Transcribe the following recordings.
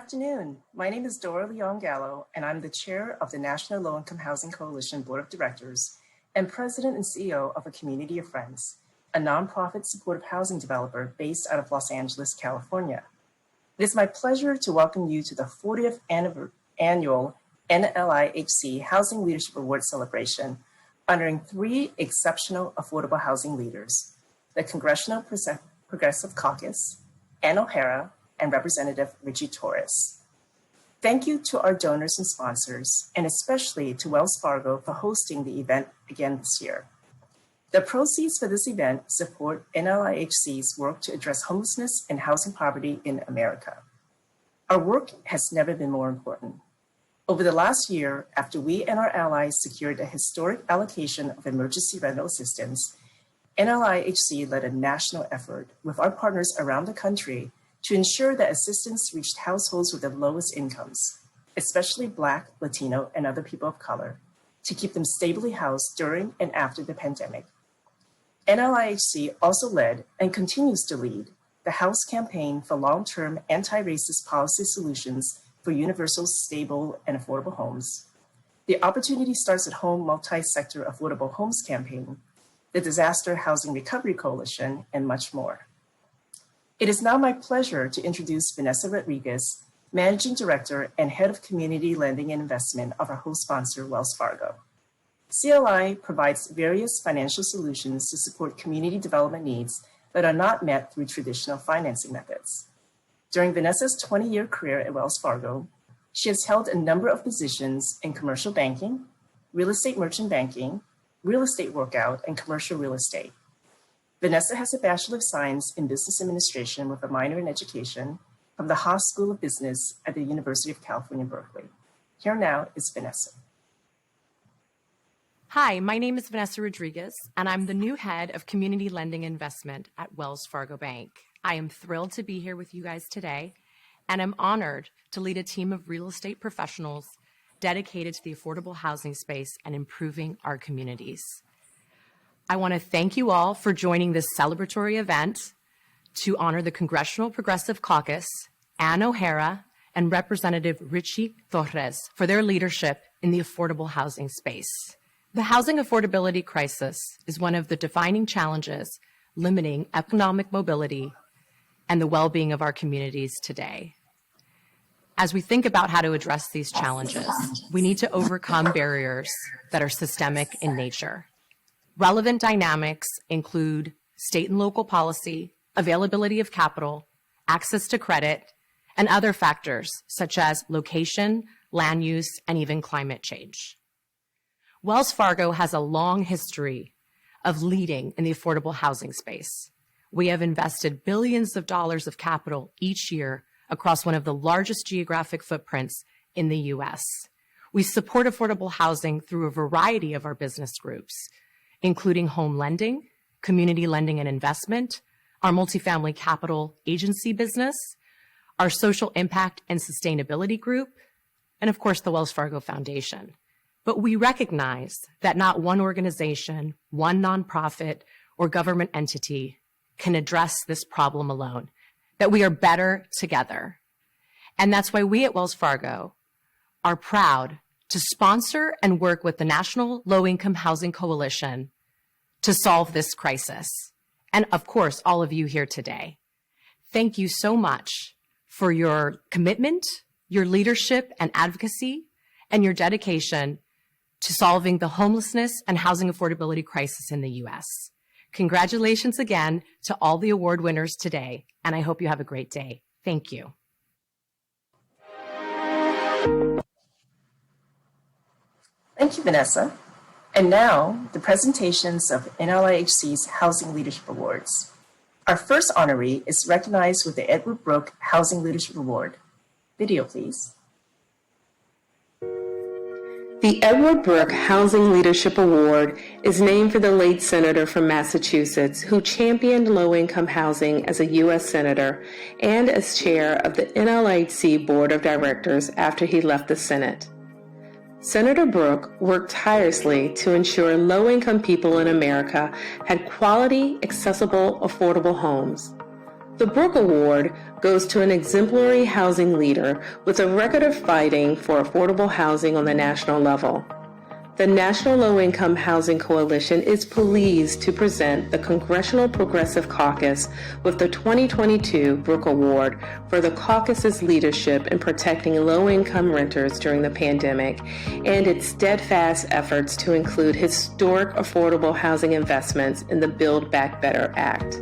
afternoon. My name is Dora Leon Gallo, and I'm the chair of the National Low-Income Housing Coalition Board of Directors and president and CEO of A Community of Friends, a nonprofit supportive housing developer based out of Los Angeles, California. It is my pleasure to welcome you to the 40th annual NLIHC Housing Leadership Award celebration, honoring 3 exceptional affordable housing leaders: the Congressional Progressive Caucus, Ann O'Hara, and Representative Richie Torres. Thank you to our donors and sponsors, and especially to Wells Fargo for hosting the event again this year. The proceeds for this event support NLIHC's work to address homelessness and housing poverty in America. Our work has never been more important. Over the last year, after we and our allies secured a historic allocation of emergency rental assistance, NLIHC led a national effort with our partners around the country to ensure that assistance reached households with the lowest incomes, especially Black, Latino, and other people of color, to keep them stably housed during and after the pandemic. NLIHC also led and continues to lead the House Campaign for Long-Term Anti-Racist Policy Solutions for Universal, Stable, and Affordable Homes, the Opportunity Starts at Home Multi-Sector Affordable Homes Campaign, the Disaster Housing Recovery Coalition, and much more. It is now my pleasure to introduce Vanessa Rodriguez, Managing Director and Head of Community Lending and Investment of our host sponsor, Wells Fargo. CLI provides various financial solutions to support community development needs that are not met through traditional financing methods. During Vanessa's 20-year career at Wells Fargo, she has held a number of positions in commercial banking, real estate merchant banking, real estate workout, and commercial real estate. Vanessa has a Bachelor of Science in Business Administration with a minor in education from the Haas School of Business at the University of California, Berkeley. Here now is Vanessa. Hi, my name is Vanessa Rodriguez, and I'm the new head of Community Lending Investment at Wells Fargo Bank. I am thrilled to be here with you guys today, and I'm honored to lead a team of real estate professionals dedicated to the affordable housing space and improving our communities. I want to thank you all for joining this celebratory event to honor the Congressional Progressive Caucus, Ann O'Hara, and Representative Richie Torres for their leadership in the affordable housing space. The housing affordability crisis is one of the defining challenges limiting economic mobility and the well-being of our communities today. As we think about how to address these challenges, we need to overcome barriers that are systemic in nature. Relevant dynamics include state and local policy, availability of capital, access to credit, and other factors such as location, land use, and even climate change. Wells Fargo has a long history of leading in the affordable housing space. We have invested billions of dollars of capital each year across one of the largest geographic footprints in the U.S. We support affordable housing through a variety of our business groups, including home lending, community lending and investment, our multifamily capital agency business, our social impact and sustainability group, and of course, the Wells Fargo Foundation. But we recognize that not one organization, one nonprofit, or government entity can address this problem alone, that we are better together. And that's why we at Wells Fargo are proud to sponsor and work with the National Low-Income Housing Coalition to solve this crisis. And of course, all of you here today. Thank you so much for your commitment, your leadership and advocacy, and your dedication to solving the homelessness and housing affordability crisis in the U.S. Congratulations again to all the award winners today, and I hope you have a great day. Thank you. Thank you, Vanessa. And now, the presentations of NLIHC's Housing Leadership Awards. Our first honoree is recognized with the Edward Brooke Housing Leadership Award. Video, please. The Edward Brooke Housing Leadership Award is named for the late senator from Massachusetts who championed low-income housing as a U.S. senator and as chair of the NLIHC Board of Directors after he left the Senate. Senator Brooke worked tirelessly to ensure low-income people in America had quality, accessible, affordable homes. The Brooke Award goes to an exemplary housing leader with a record of fighting for affordable housing on the national level. The National Low-Income Housing Coalition is pleased to present the Congressional Progressive Caucus with the 2022 Brooke Award for the caucus's leadership in protecting low-income renters during the pandemic and its steadfast efforts to include historic affordable housing investments in the Build Back Better Act.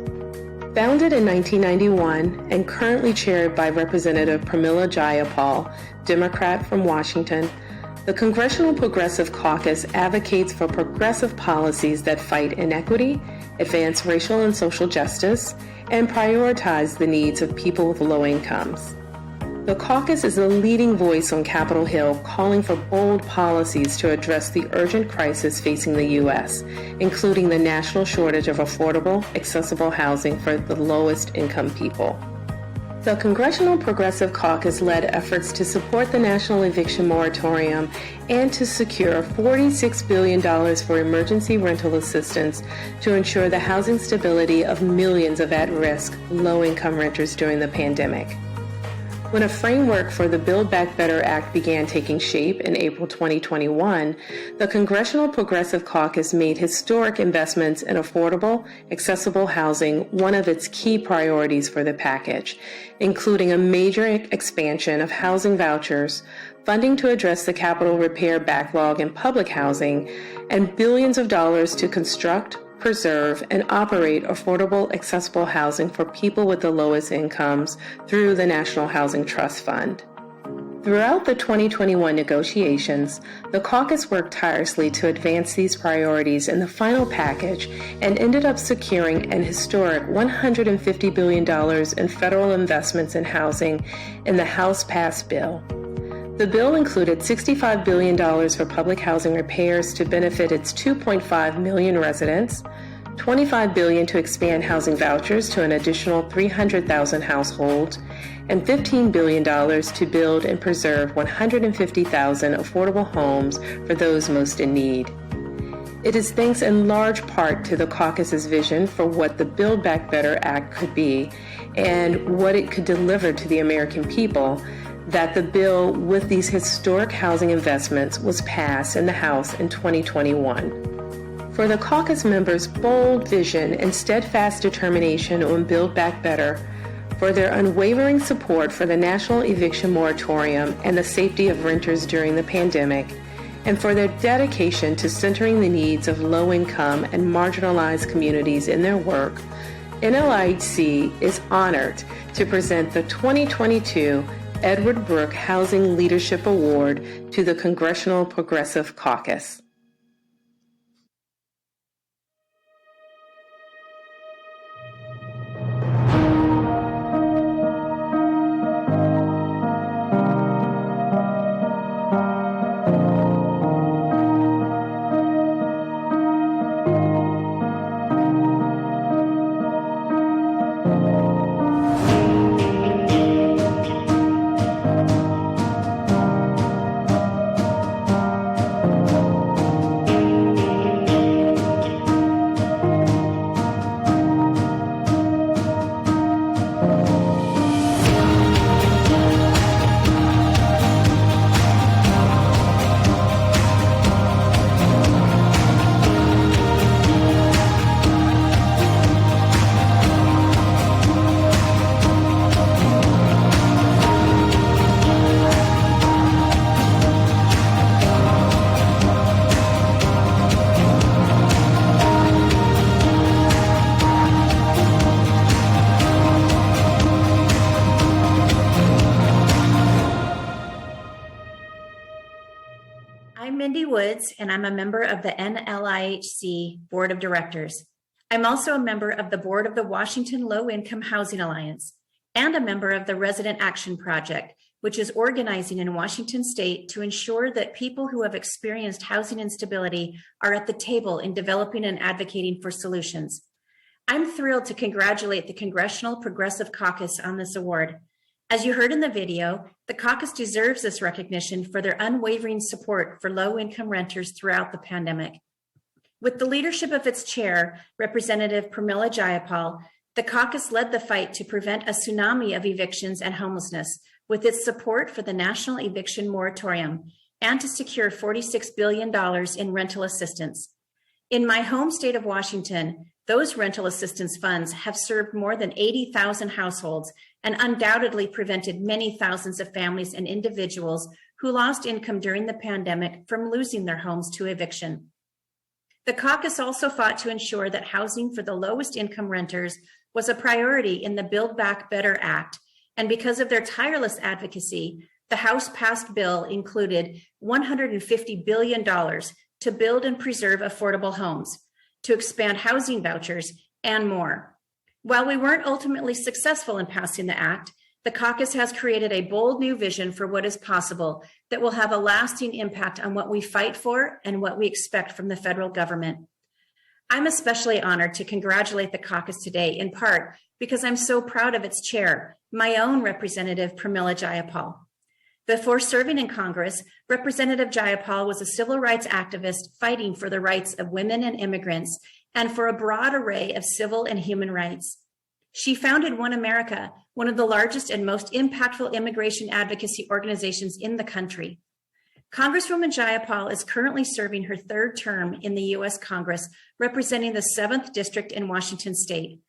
Founded in 1991 and currently chaired by Representative Pramila Jayapal, Democrat from Washington, the Congressional Progressive Caucus advocates for progressive policies that fight inequity, advance racial and social justice, and prioritize the needs of people with low incomes. The caucus is a leading voice on Capitol Hill calling for bold policies to address the urgent crisis facing the U.S., including the national shortage of affordable, accessible housing for the lowest income people. The Congressional Progressive Caucus led efforts to support the national eviction moratorium and to secure $46 billion for emergency rental assistance to ensure the housing stability of millions of at-risk, low-income renters during the pandemic. When a framework for the Build Back Better Act began taking shape in April 2021, the Congressional Progressive Caucus made historic investments in affordable, accessible housing one of its key priorities for the package, including a major expansion of housing vouchers, funding to address the capital repair backlog in public housing, and billions of dollars to construct, preserve, and operate affordable, accessible housing for people with the lowest incomes through the National Housing Trust Fund. Throughout the 2021 negotiations, the caucus worked tirelessly to advance these priorities in the final package and ended up securing an historic $150 billion in federal investments in housing in the House-passed bill. The bill included $65 billion for public housing repairs to benefit its 2.5 million residents, $25 billion to expand housing vouchers to an additional 300,000 households, and $15 billion to build and preserve 150,000 affordable homes for those most in need. It is thanks in large part to the caucus's vision for what the Build Back Better Act could be and what it could deliver to the American people that the bill with these historic housing investments was passed in the House in 2021. For the caucus members' bold vision and steadfast determination on Build Back Better, for their unwavering support for the national eviction moratorium and the safety of renters during the pandemic, and for their dedication to centering the needs of low-income and marginalized communities in their work, NLIHC is honored to present the 2022 Edward Brooke Housing Leadership Award to the Congressional Progressive Caucus. And I'm a member of the NLIHC Board of Directors. I'm also a member of the board of the Washington Low Income Housing Alliance and a member of the Resident Action Project, which is organizing in Washington State to ensure that people who have experienced housing instability are at the table in developing and advocating for solutions. I'm thrilled to congratulate the Congressional Progressive Caucus on this award. As you heard in the video, the caucus deserves this recognition for their unwavering support for low-income renters throughout the pandemic. With the leadership of its chair, Representative Pramila Jayapal, The caucus led the fight to prevent a tsunami of evictions and homelessness with its support for the National Eviction Moratorium and to secure $46 billion in rental assistance. In my home state of Washington, those rental assistance funds have served more than 80,000 households and undoubtedly prevented many thousands of families and individuals who lost income during the pandemic from losing their homes to eviction. The caucus also fought to ensure that housing for the lowest income renters was a priority in the Build Back Better Act, and because of their tireless advocacy, the House passed bill included $150 billion to build and preserve affordable homes, to expand housing vouchers, and more. While we weren't ultimately successful in passing the act, the caucus has created a bold new vision for what is possible that will have a lasting impact on what we fight for and what we expect from the federal government. I'm especially honored to congratulate the caucus today, in part because I'm so proud of its chair, my own Representative Pramila Jayapal. Before serving in Congress, Representative Jayapal was a civil rights activist fighting for the rights of women and immigrants and for a broad array of civil and human rights. She founded One America, one of the largest and most impactful immigration advocacy organizations in the country. Congresswoman Jayapal is currently serving her third term in the U.S. Congress, representing the 7th District in Washington State.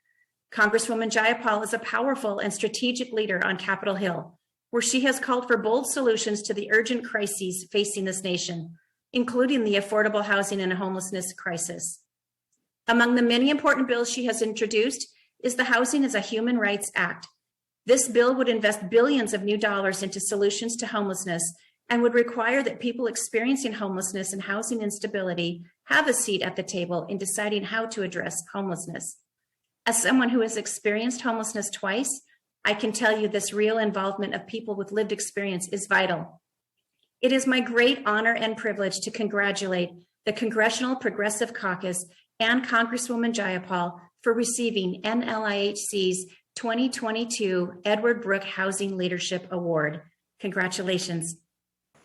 Congresswoman Jayapal is a powerful and strategic leader on Capitol Hill, where she has called for bold solutions to the urgent crises facing this nation, including the affordable housing and homelessness crisis. Among the many important bills she has introduced is the Housing as a Human Rights Act. This bill would invest billions of new dollars into solutions to homelessness and would require that people experiencing homelessness and housing instability have a seat at the table in deciding how to address homelessness. As someone who has experienced homelessness twice, I can tell you this real involvement of people with lived experience is vital. It is my great honor and privilege to congratulate the Congressional Progressive Caucus and Congresswoman Jayapal for receiving NLIHC's 2022 Edward Brooke Housing Leadership Award. Congratulations.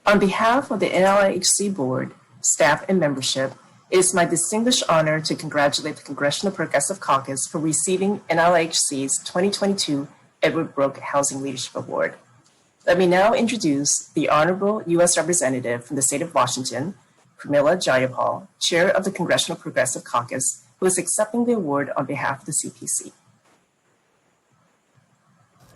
On behalf of the NLIHC board, staff, and membership, it is my distinguished honor to congratulate the Congressional Progressive Caucus for receiving NLIHC's 2022 Edward Brooke Housing Leadership Award. Let me now introduce the Honorable U.S. Representative from the state of Washington, Pramila Jayapal, Chair of the Congressional Progressive Caucus, who is accepting the award on behalf of the CPC.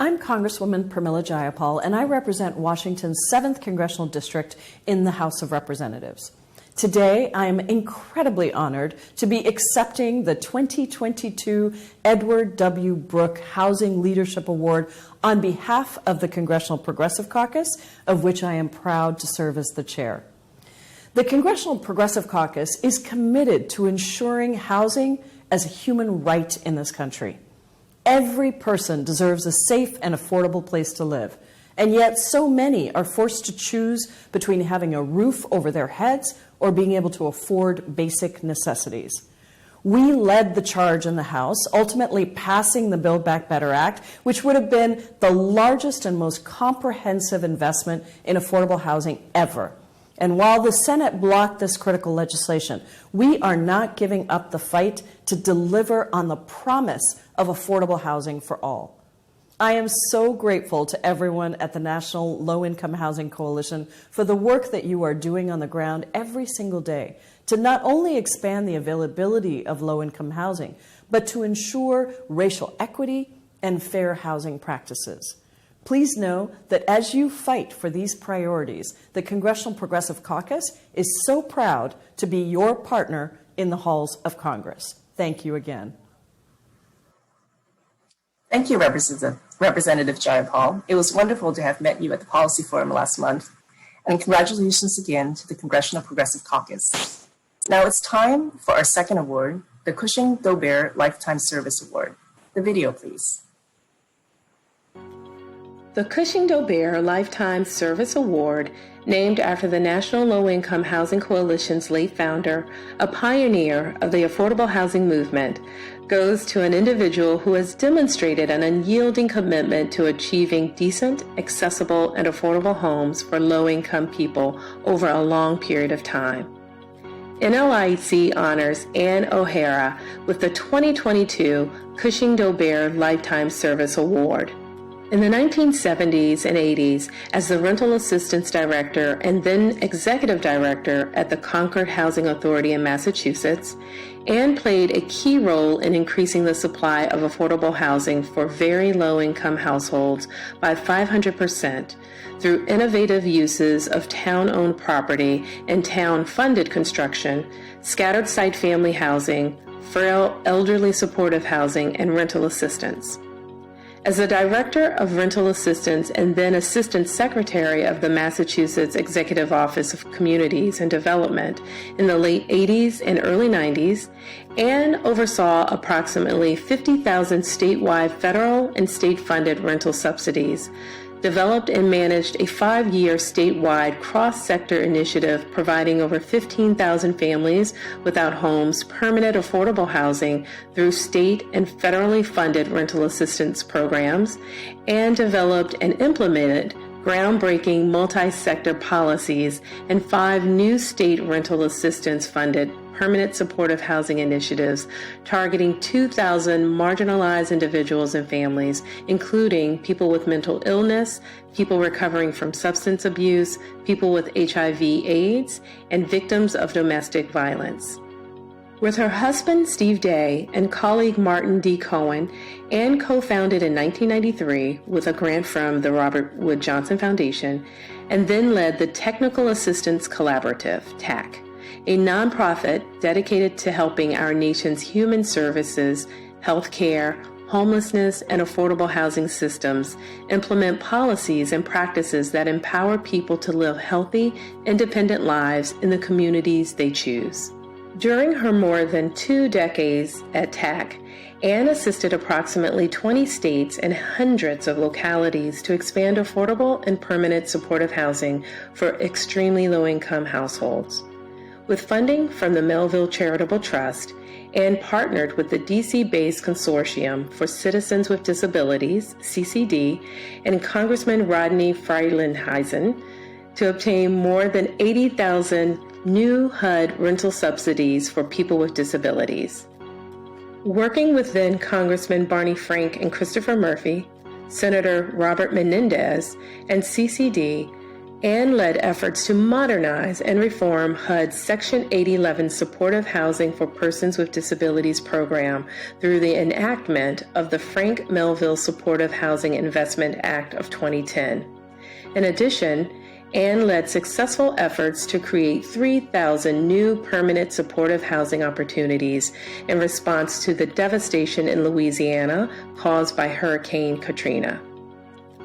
I'm Congresswoman Pramila Jayapal, and I represent Washington's 7th Congressional District in the House of Representatives. Today, I am incredibly honored to be accepting the 2022 Edward W. Brooke Housing Leadership Award on behalf of the Congressional Progressive Caucus, of which I am proud to serve as the chair. The Congressional Progressive Caucus is committed to ensuring housing as a human right in this country. Every person deserves a safe and affordable place to live, and yet so many are forced to choose between having a roof over their heads or being able to afford basic necessities. We led the charge in the House, ultimately passing the Build Back Better Act, which would have been the largest and most comprehensive investment in affordable housing ever. And while the Senate blocked this critical legislation, we are not giving up the fight to deliver on the promise of affordable housing for all. I am so grateful to everyone at the National Low-Income Housing Coalition for the work that you are doing on the ground every single day to not only expand the availability of low-income housing, but to ensure racial equity and fair housing practices. Please know that as you fight for these priorities, the Congressional Progressive Caucus is so proud to be your partner in the halls of Congress. Thank you again. Thank you, Representative Jayapal. It was wonderful to have met you at the Policy Forum last month. And congratulations again to the Congressional Progressive Caucus. Now it's time for our second award, the Cushing-Dober Lifetime Service Award. The video, please. The Cushing-Dober Lifetime Service Award, named after the National Low-Income Housing Coalition's late founder, a pioneer of the affordable housing movement, goes to an individual who has demonstrated an unyielding commitment to achieving decent, accessible, and affordable homes for low-income people over a long period of time. NLIHC honors Ann O'Hara with the 2022 Cushing-Dober Lifetime Service Award. In the 1970s and 80s, as the Rental Assistance Director and then Executive Director at the Concord Housing Authority in Massachusetts, Ann played a key role in increasing the supply of affordable housing for very low-income households by 500% through innovative uses of town-owned property and town-funded construction, scattered site family housing, frail elderly supportive housing, and rental assistance. As the Director of Rental Assistance and then Assistant Secretary of the Massachusetts Executive Office of Communities and Development in the late 80s and early 90s, Ann oversaw approximately 50,000 statewide federal and state-funded rental subsidies, developed and managed a 5-year statewide cross-sector initiative providing over 15,000 families without homes permanent affordable housing through state and federally funded rental assistance programs, and developed and implemented groundbreaking multi-sector policies and 5 new state rental assistance funded permanent supportive housing initiatives targeting 2,000 marginalized individuals and families, including people with mental illness, people recovering from substance abuse, people with HIV/AIDS, and victims of domestic violence. With her husband, Steve Day, and colleague Martin D. Cohen, Ann co-founded in 1993 with a grant from the Robert Wood Johnson Foundation, and then led the Technical Assistance Collaborative, TAC, a nonprofit dedicated to helping our nation's human services, healthcare, homelessness, and affordable housing systems implement policies and practices that empower people to live healthy, independent lives in the communities they choose. During her more than 2 decades at TAC, Ann assisted approximately 20 states and hundreds of localities to expand affordable and permanent supportive housing for extremely low-income households. With funding from the Melville Charitable Trust, Ann partnered with the DC-based Consortium for Citizens with Disabilities, CCD, and Congressman Rodney Frelinghuysen to obtain more than 80,000 new HUD rental subsidies for people with disabilities. Working with then Congressman Barney Frank and Christopher Murphy, Senator Robert Menendez, and CCD, Ann led efforts to modernize and reform HUD's Section 811 Supportive Housing for Persons with Disabilities program through the enactment of the Frank Melville Supportive Housing Investment Act of 2010. In addition, Ann led successful efforts to create 3,000 new permanent supportive housing opportunities in response to the devastation in Louisiana caused by Hurricane Katrina.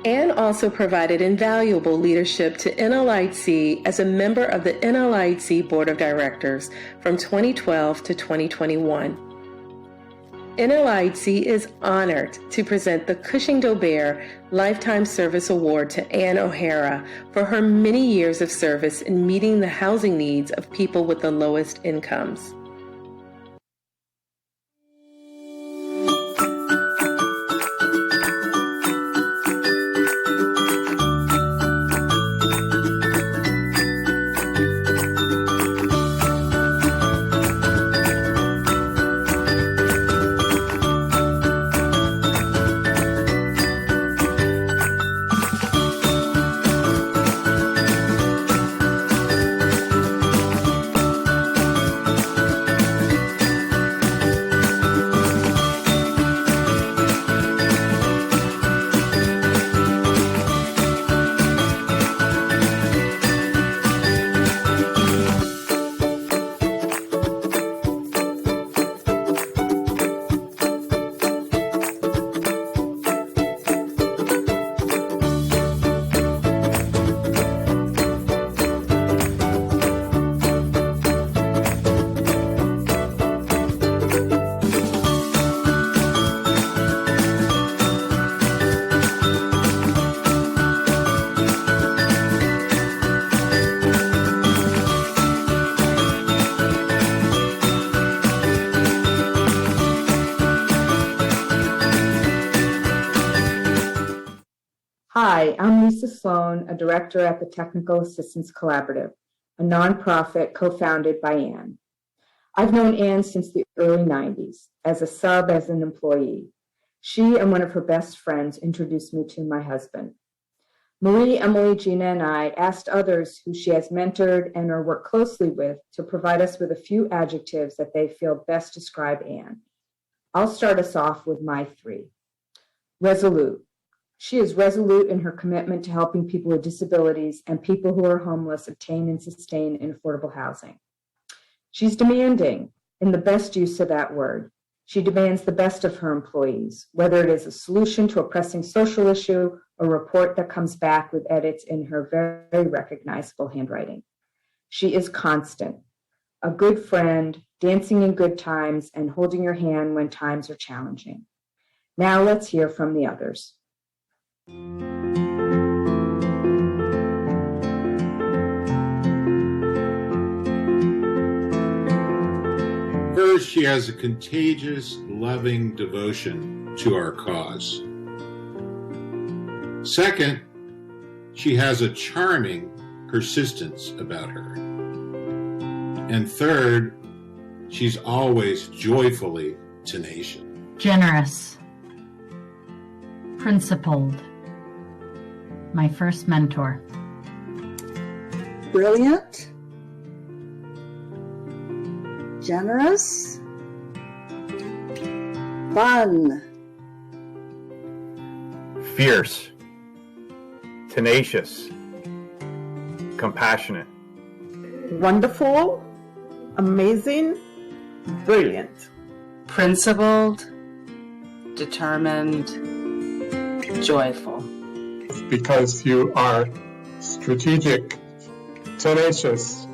Ann also provided invaluable leadership to NLIHC as a member of the NLIHC Board of Directors from 2012 to 2021. NLIHC is honored to present the Cushing-Dober Lifetime Service Award to Ann O'Hara for her many years of service in meeting the housing needs of people with the lowest incomes. Hi, I'm Lisa Sloan, a director at the Technical Assistance Collaborative, a nonprofit co-founded by Ann. I've known Anne since the early 90s, as a sub, as an employee. She and one of her best friends introduced me to my husband. Marie, Emily, Gina, and I asked others who she has mentored and or worked closely with to provide us with a few adjectives that they feel best describe Anne. I'll start us off with my three. Resolute. She is resolute in her commitment to helping people with disabilities and people who are homeless obtain and sustain in affordable housing. She's demanding, in the best use of that word. She demands the best of her employees, whether it is a solution to a pressing social issue or a report that comes back with edits in her very recognizable handwriting. She is constant, a good friend, dancing in good times, and holding your hand when times are challenging. Now let's hear from the others. First, she has a contagious, loving devotion to our cause. Second, she has a charming persistence about her. And third, she's always joyfully tenacious. Generous. Principled. My first mentor. Brilliant. Generous. Fun. Fierce. Tenacious. Compassionate. Wonderful. Amazing. Brilliant. Principled. Determined. Joyful. Because you are strategic, tenacious,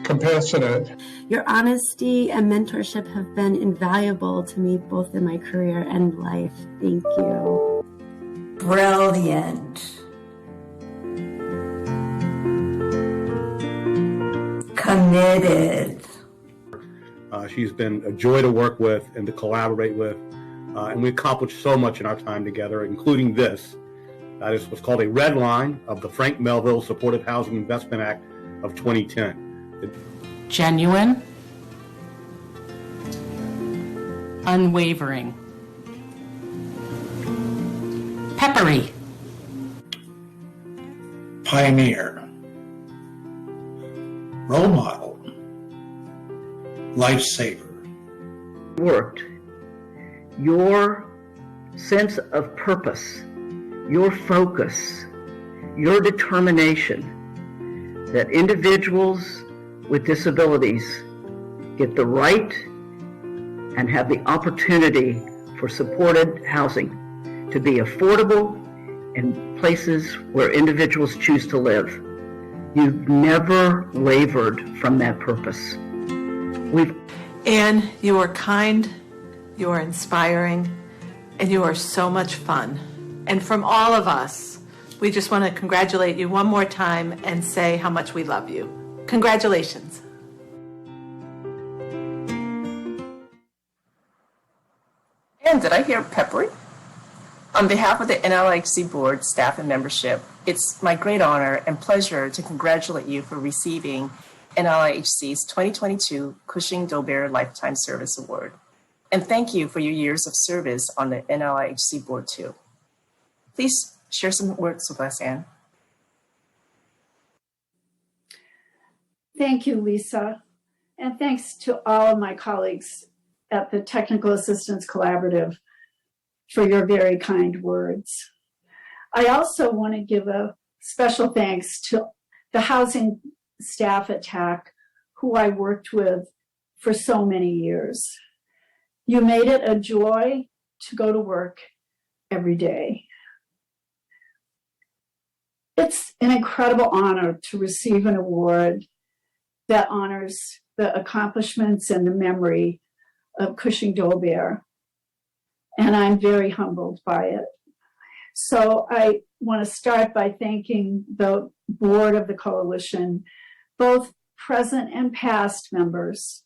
compassionate. Your honesty and mentorship have been invaluable to me both in my career and life. Thank you. Brilliant. Committed. She's been a joy to work with and to collaborate with. And we accomplished so much in our time together, including this. That is what's called a red line of the Frank Melville Supportive Housing Investment Act of 2010. Genuine. Unwavering. Peppery. Pioneer. Role model. Lifesaver. Worked. Your sense of purpose, your focus, your determination that individuals with disabilities get the right and have the opportunity for supported housing to be affordable in places where individuals choose to live. You've never wavered from that purpose. Anne, you are kind, you are inspiring, and you are so much fun. And from all of us, we just want to congratulate you one more time and say how much we love you. Congratulations. And did I hear peppery? On behalf of the NLIHC board, staff, and membership, it's my great honor and pleasure to congratulate you for receiving NLIHC's 2022 Cushing-Dolbear Lifetime Service Award. And thank you for your years of service on the NLIHC board too. Please share some words with us, Anne. Thank you, Lisa. And thanks to all of my colleagues at the Technical Assistance Collaborative for your very kind words. I also want to give a special thanks to the housing staff at TAC, who I worked with for so many years. You made it a joy to go to work every day. It's an incredible honor to receive an award that honors the accomplishments and the memory of Cushing-Dolbear, and I'm very humbled by it. So I want to start by thanking the board of the coalition, both present and past members,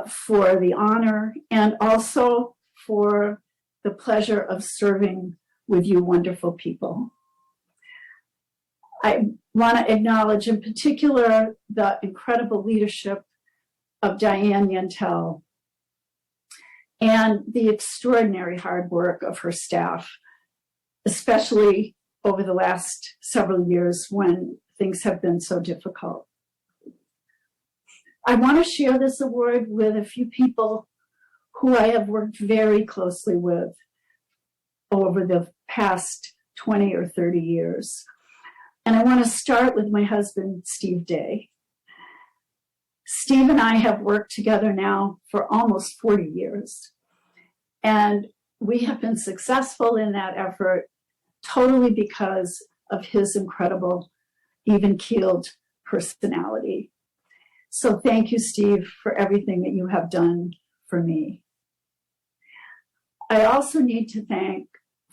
for the honor and also for the pleasure of serving with you wonderful people. I want to acknowledge in particular the incredible leadership of Diane Yantel and the extraordinary hard work of her staff, especially over the last several years when things have been so difficult. I want to share this award with a few people who I have worked very closely with over the past 20 or 30 years. And I want to start with my husband, Steve Day. Steve and I have worked together now for almost 40 years. And we have been successful in that effort totally because of his incredible, even-keeled personality. So thank you, Steve, for everything that you have done for me. I also need to thank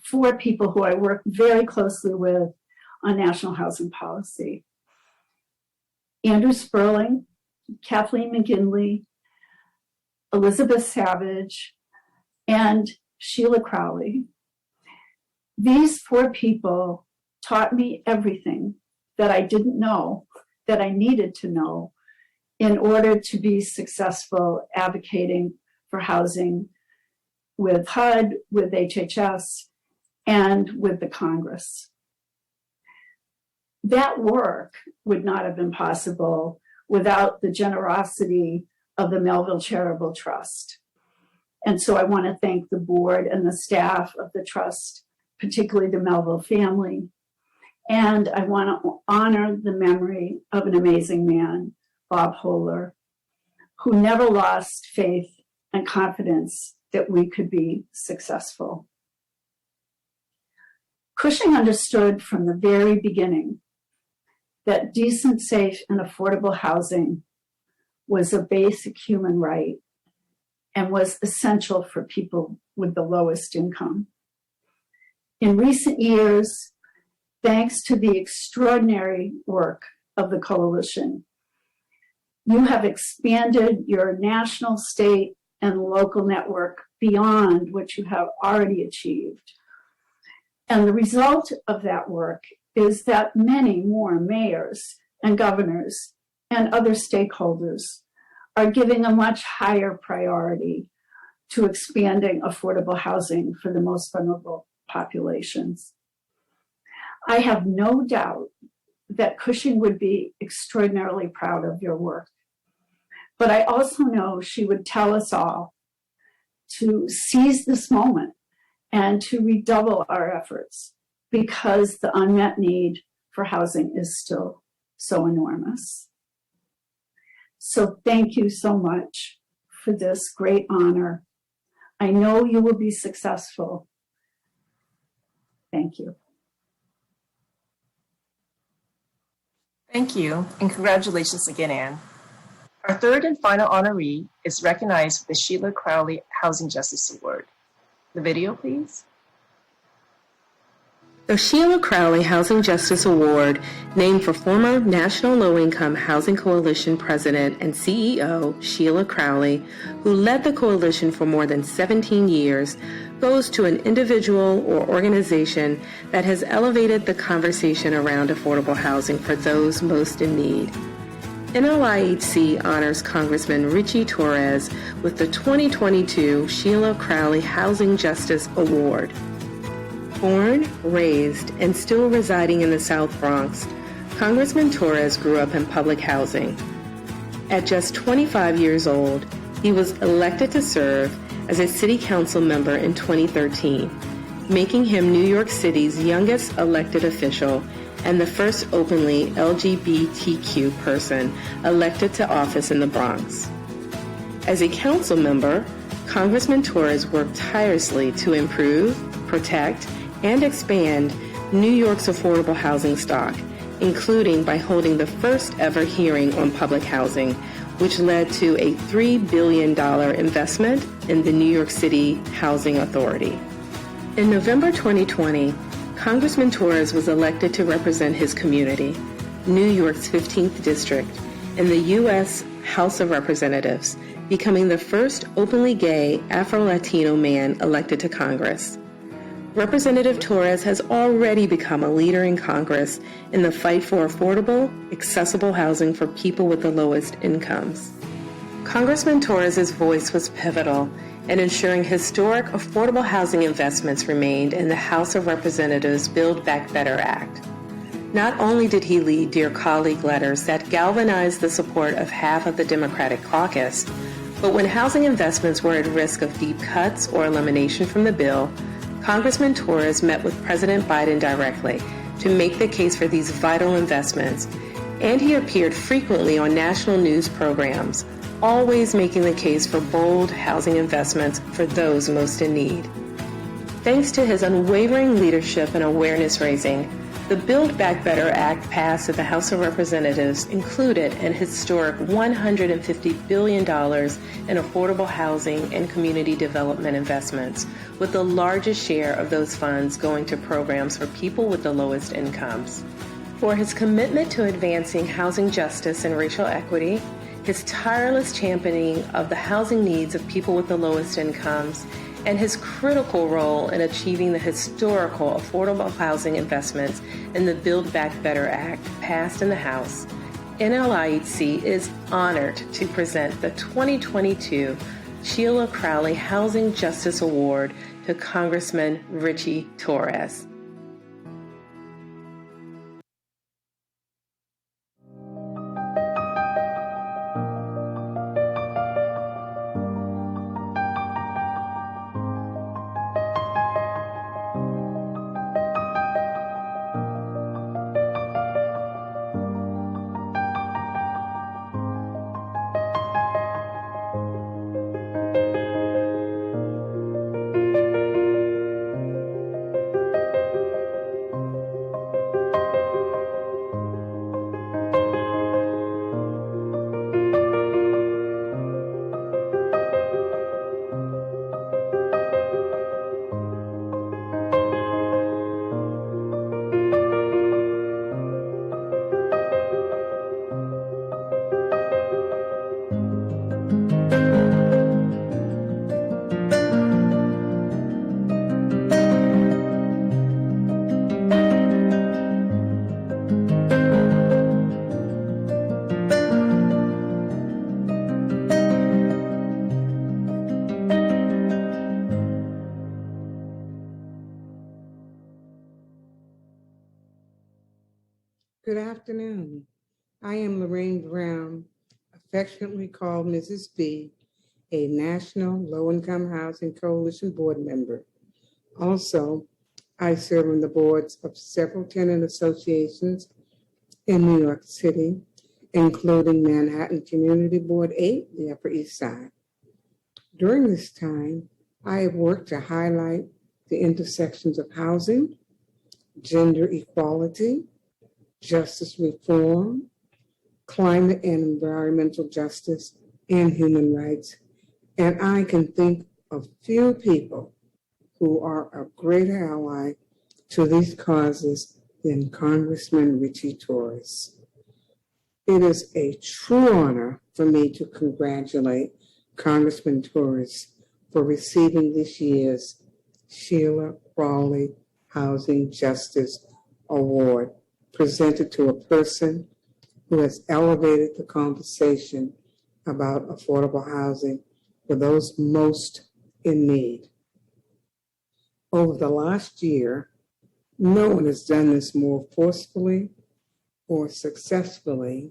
4 people who I work very closely with on national housing policy. Andrew Sperling, Kathleen McGinley, Elizabeth Savage, and Sheila Crowley. These 4 people taught me everything that I didn't know, that I needed to know in order to be successful advocating for housing with HUD, with HHS, and with the Congress. That work would not have been possible without the generosity of the Melville Charitable Trust. And so I want to thank the board and the staff of the trust, particularly the Melville family. And I want to honor the memory of an amazing man, Bob Holer, who never lost faith and confidence that we could be successful. Cushing understood from the very beginning that decent, safe, and affordable housing was a basic human right and was essential for people with the lowest income. In recent years, thanks to the extraordinary work of the coalition, you have expanded your national, state, and local network beyond what you have already achieved. And the result of that work is that many more mayors and governors and other stakeholders are giving a much higher priority to expanding affordable housing for the most vulnerable populations. I have no doubt that Cushing would be extraordinarily proud of your work. But I also know she would tell us all to seize this moment and to redouble our efforts because the unmet need for housing is still so enormous. So thank you so much for this great honor. I know you will be successful. Thank you. Thank you, and congratulations again, Anne. Our third and final honoree is recognized with the Sheila Crowley Housing Justice Award. The video, please. The Sheila Crowley Housing Justice Award, named for former National Low-Income Housing Coalition President and CEO Sheila Crowley, who led the coalition for more than 17 years, goes to an individual or organization that has elevated the conversation around affordable housing for those most in need. NLIHC honors Congressman Richie Torres with the 2022 Sheila Crowley Housing Justice Award. Born, raised, and still residing in the South Bronx, Congressman Torres grew up in public housing. At just 25 years old, he was elected to serve as a city council member in 2013, making him New York City's youngest elected official and the first openly LGBTQ person elected to office in the Bronx. As a council member, Congressman Torres worked tirelessly to improve, protect, and expand New York's affordable housing stock, including by holding the first ever hearing on public housing, which led to a $3 billion investment in the New York City Housing Authority. In November 2020, Congressman Torres was elected to represent his community, New York's 15th District, in the U.S. House of Representatives, becoming the first openly gay Afro-Latino man elected to Congress. Representative Torres has already become a leader in Congress in the fight for affordable, accessible housing for people with the lowest incomes. Congressman Torres's voice was pivotal in ensuring historic affordable housing investments remained in the House of Representatives' Build Back Better Act. Not only did he lead Dear Colleague letters that galvanized the support of half of the Democratic caucus, but when housing investments were at risk of deep cuts or elimination from the bill, Congressman Torres met with President Biden directly to make the case for these vital investments, and he appeared frequently on national news programs, always making the case for bold housing investments for those most in need. Thanks to his unwavering leadership and awareness raising, the Build Back Better Act passed at the House of Representatives included an historic $150 billion in affordable housing and community development investments, with the largest share of those funds going to programs for people with the lowest incomes. For his commitment to advancing housing justice and racial equity, his tireless championing of the housing needs of people with the lowest incomes, and his critical role in achieving the historical affordable housing investments in the Build Back Better Act passed in the House, NLIHC is honored to present the 2022 Sheila Crowley Housing Justice Award to Congressman Richie Torres. Good afternoon. I am Lorraine Brown, affectionately called Mrs. B, a National Low-Income Housing Coalition board member. Also, I serve on the boards of several tenant associations in New York City, including Manhattan Community Board 8, the Upper East Side. During this time, I have worked to highlight the intersections of housing, gender equality, justice reform, climate and environmental justice, and human rights. And I can think of few people who are a greater ally to these causes than Congressman Richie Torres. It is a true honor for me to congratulate Congressman Torres for receiving this year's Sheila Crowley Housing Justice Award, presented to a person who has elevated the conversation about affordable housing for those most in need. Over the last year, no one has done this more forcefully or successfully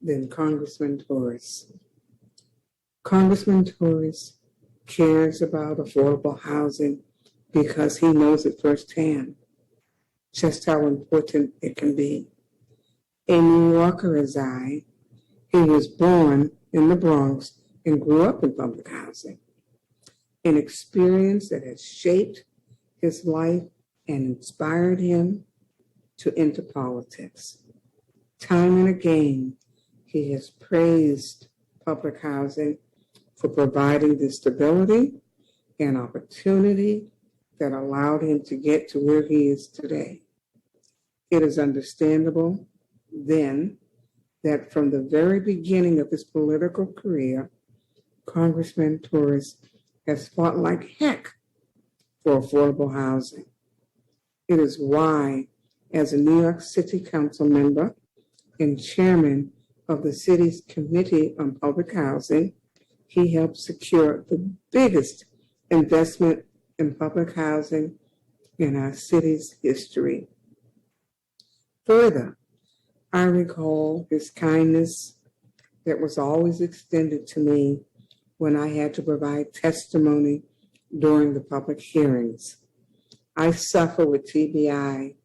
than Congressman Torres. Congressman Torres cares about affordable housing because he knows it firsthand, just how important it can be. A New Yorker as he was born in the Bronx and grew up in public housing, an experience that has shaped his life and inspired him to enter politics. Time and again, he has praised public housing for providing the stability and opportunity that allowed him to get to where he is today. It is understandable then that from the very beginning of his political career, Congressman Torres has fought like heck for affordable housing. It is why, as a New York City Council member and chairman of the city's Committee on Public Housing, he helped secure the biggest investment in public housing in our city's history. Further, I recall his kindness that was always extended to me when I had to provide testimony during the public hearings. I suffer with TBI,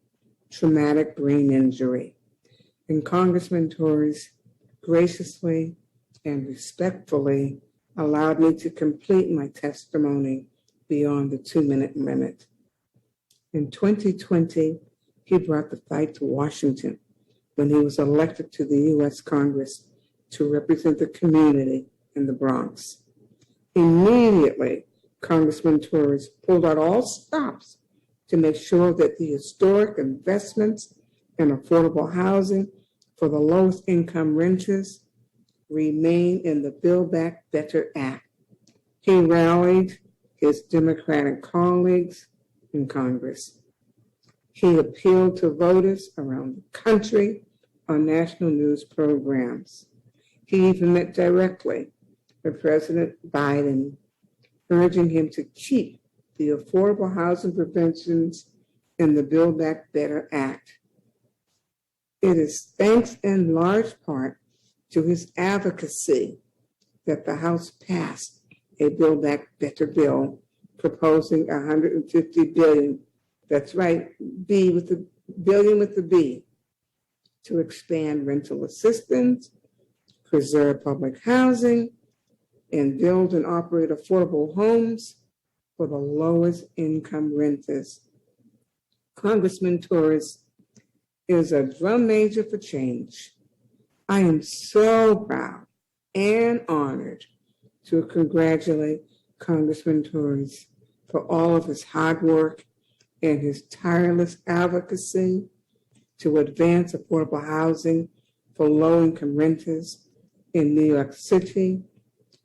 traumatic brain injury, and Congressman Torres graciously and respectfully allowed me to complete my testimony beyond the 2-minute limit. In 2020, he brought the fight to Washington when he was elected to the U.S. Congress to represent the community in the Bronx. Immediately, Congressman Torres pulled out all stops to make sure that the historic investments in affordable housing for the lowest income renters remain in the Build Back Better Act. He rallied his Democratic colleagues in Congress. He appealed to voters around the country on national news programs. He even met directly with President Biden, urging him to keep the affordable housing provisions in the Build Back Better Act. It is thanks in large part to his advocacy that the House passed a Build Back Better bill proposing $150 billion, that's right, billion with the B, to expand rental assistance, preserve public housing, and build and operate affordable homes for the lowest income renters. Congressman Torres is a drum major for change. I am so proud and honored to congratulate Congressman Torres for all of his hard work and his tireless advocacy to advance affordable housing for low-income renters in New York City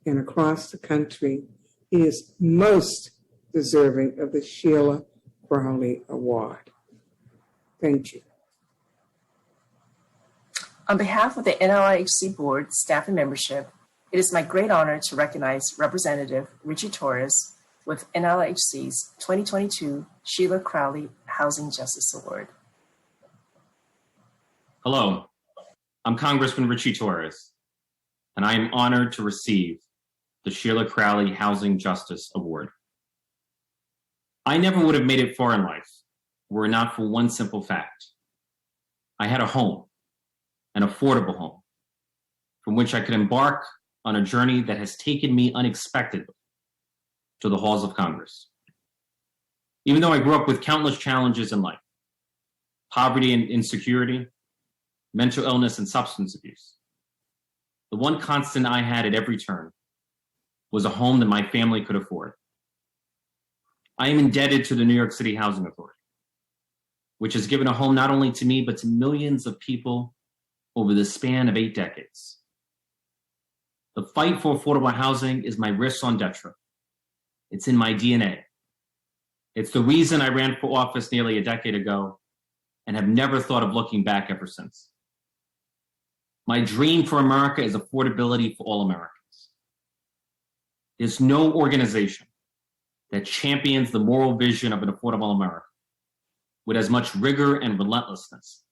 and across the country. He is most deserving of the Sheila Crowley Award. Thank you. On behalf of the NLIHC Board, staff, and membership, it is my great honor to recognize Representative Richie Torres with NLIHC's 2022 Sheila Crowley Housing Justice Award. Hello, I'm Congressman Richie Torres, and I am honored to receive the Sheila Crowley Housing Justice Award. I never would have made it far in life were it not for one simple fact. I had a home, an affordable home, from which I could embark on a journey that has taken me unexpectedly to the halls of Congress. Even though I grew up with countless challenges in life, poverty and insecurity, mental illness and substance abuse, the one constant I had at every turn was a home that my family could afford. I am indebted to the New York City Housing Authority, which has given a home not only to me, but to millions of people over the span of 8 decades. The fight for affordable housing is my raison d'etre. It's in my DNA. It's the reason I ran for office nearly a decade ago and have never thought of looking back ever since. My dream for America is affordability for all Americans. There's no organization that champions the moral vision of an affordable America with as much rigor and relentlessness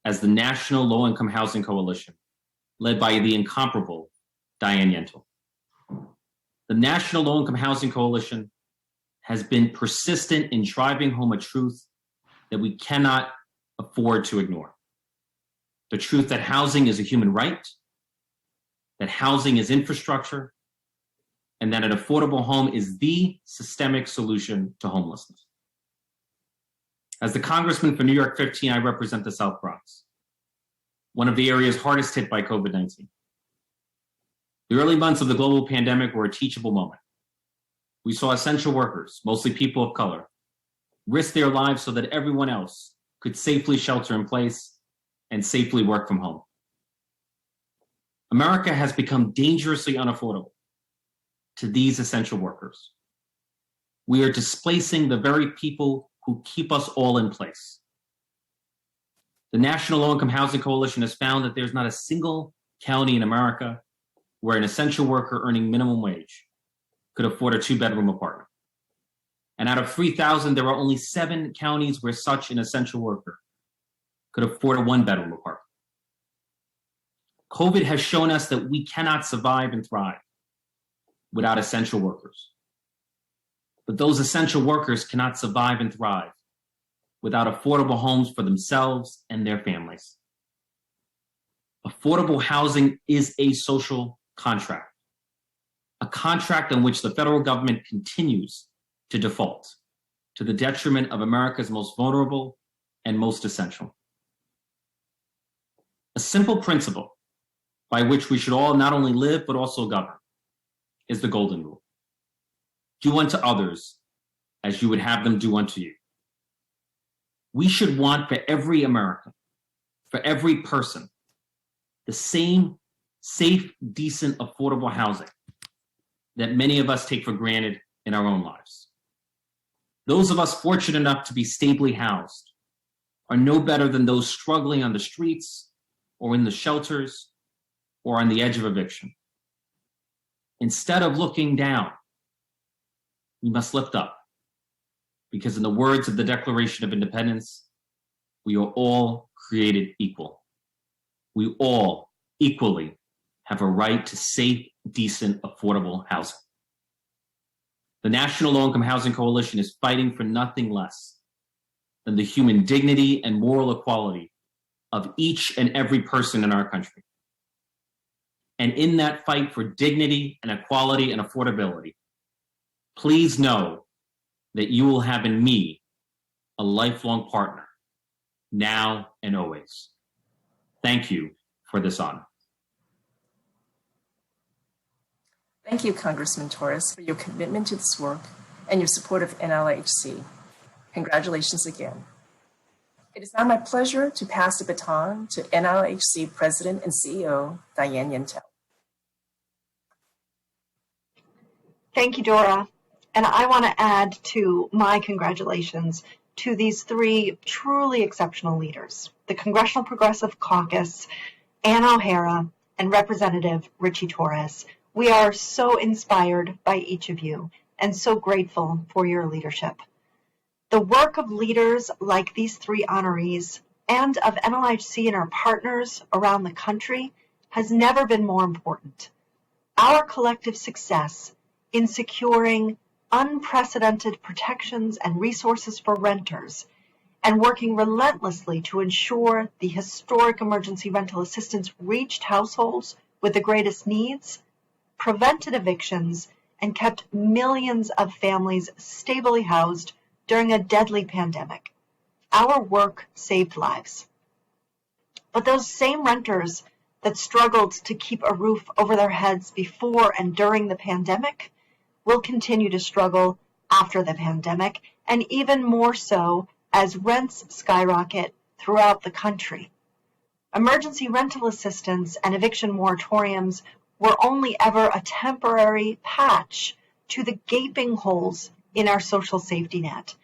as the National Low-Income Housing Coalition, led by the incomparable Diane Yentl. The National Low-Income Housing Coalition has been persistent in driving home a truth that we cannot afford to ignore. The truth that housing is a human right, that housing is infrastructure, and that an affordable home is the systemic solution to homelessness. As the Congressman for New York 15, I represent the South Bronx, one of the areas hardest hit by COVID-19. The early months of the global pandemic were a teachable moment. We saw essential workers, mostly people of color, risk their lives so that everyone else could safely shelter in place and safely work from home. America has become dangerously unaffordable to these essential workers. We are displacing the very people who keep us all in place. The National Low-Income Housing Coalition has found that there's not a single county in America where an essential worker earning minimum wage could afford a 2-bedroom apartment. And out of 3,000, there are only 7 counties where such an essential worker could afford a 1-bedroom apartment. COVID has shown us that we cannot survive and thrive without essential workers. But those essential workers cannot survive and thrive without affordable homes for themselves and their families. Affordable housing is a social contract, a contract on which the federal government continues to default to the detriment of America's most vulnerable and most essential. A simple principle by which we should all not only live but also govern is the golden rule. Do unto others as you would have them do unto you. We should want for every American, for every person, the same safe, decent, affordable housing that many of us take for granted in our own lives. Those of us fortunate enough to be stably housed are no better than those struggling on the streets or in the shelters or on the edge of eviction. Instead of looking down, we must lift up, because in the words of the Declaration of Independence, we are all created equal. We all equally have a right to safe, decent, affordable housing. The National Low-Income Housing Coalition is fighting for nothing less than the human dignity and moral equality of each and every person in our country. And in that fight for dignity and equality and affordability, please know that you will have in me a lifelong partner, now and always. Thank you for this honor. Thank you, Congressman Torres, for your commitment to this work and your support of NLIHC. Congratulations again. It is now my pleasure to pass the baton to NLIHC President and CEO, Diane Yentel. Thank you, Dora. And I want to add to my congratulations to these 3 truly exceptional leaders, the Congressional Progressive Caucus, Ann O'Hara, and Representative Richie Torres. We are so inspired by each of you and so grateful for your leadership. The work of leaders like these 3 honorees and of NLIHC and our partners around the country has never been more important. Our collective success in securing unprecedented protections and resources for renters and working relentlessly to ensure the historic emergency rental assistance reached households with the greatest needs, prevented evictions, and kept millions of families stably housed during a deadly pandemic. Our work saved lives. But those same renters that struggled to keep a roof over their heads before and during the pandemic will continue to struggle after the pandemic, and even more so as rents skyrocket throughout the country. Emergency rental assistance and eviction moratoriums were only ever a temporary patch to the gaping holes in our social safety net.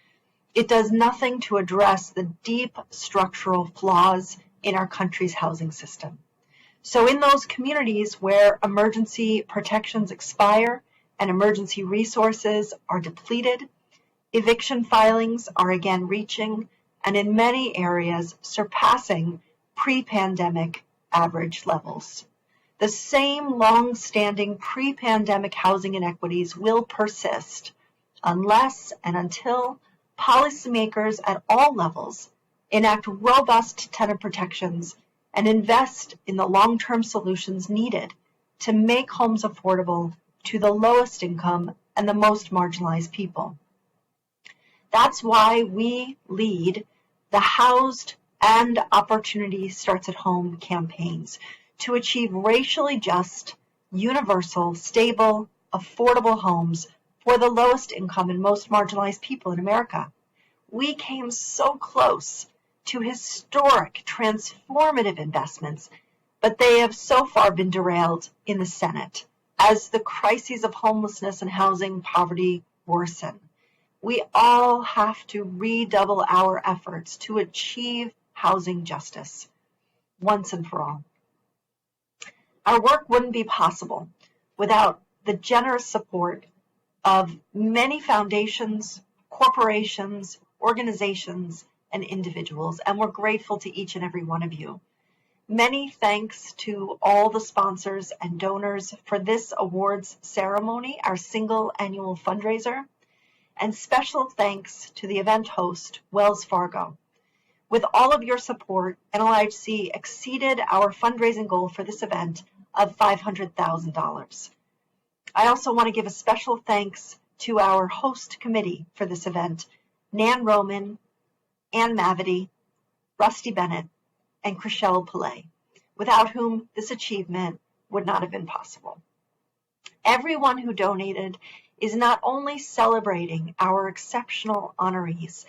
It does nothing to address the deep structural flaws in our country's housing system. So in those communities where emergency protections expire and emergency resources are depleted, eviction filings are again reaching, and in many areas surpassing pre-pandemic average levels. The same long-standing pre-pandemic housing inequities will persist unless and until policymakers at all levels enact robust tenant protections and invest in the long-term solutions needed to make homes affordable to the lowest income and the most marginalized people. That's why we lead the Housed and Opportunity Starts at Home campaigns to achieve racially just, universal, stable, affordable homes for the lowest income and most marginalized people in America. We came so close to historic, transformative investments, but they have so far been derailed in the Senate as the crises of homelessness and housing poverty worsen. We all have to redouble our efforts to achieve housing justice once and for all. Our work wouldn't be possible without the generous support of many foundations, corporations, organizations, and individuals, and we're grateful to each and every one of you. Many thanks to all the sponsors and donors for this awards ceremony, our single annual fundraiser, and special thanks to the event host, Wells Fargo. With all of your support, NLIHC exceeded our fundraising goal for this event of $500,000. I also want to give a special thanks to our host committee for this event, Nan Roman, Ann Mavity, Rusty Bennett, and Chriselle Pillay, without whom this achievement would not have been possible. Everyone who donated is not only celebrating our exceptional honorees,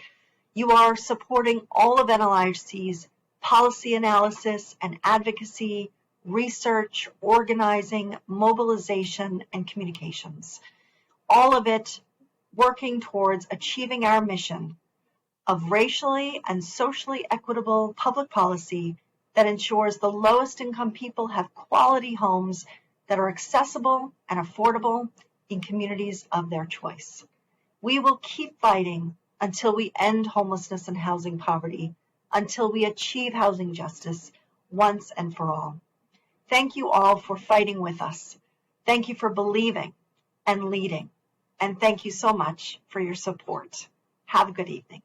you are supporting all of NLIHC's policy analysis and advocacy, research, organizing, mobilization, and communications. All of it working towards achieving our mission of racially and socially equitable public policy that ensures the lowest income people have quality homes that are accessible and affordable in communities of their choice. We will keep fighting until we end homelessness and housing poverty, until we achieve housing justice once and for all. Thank you all for fighting with us. Thank you for believing and leading. And thank you so much for your support. Have a good evening.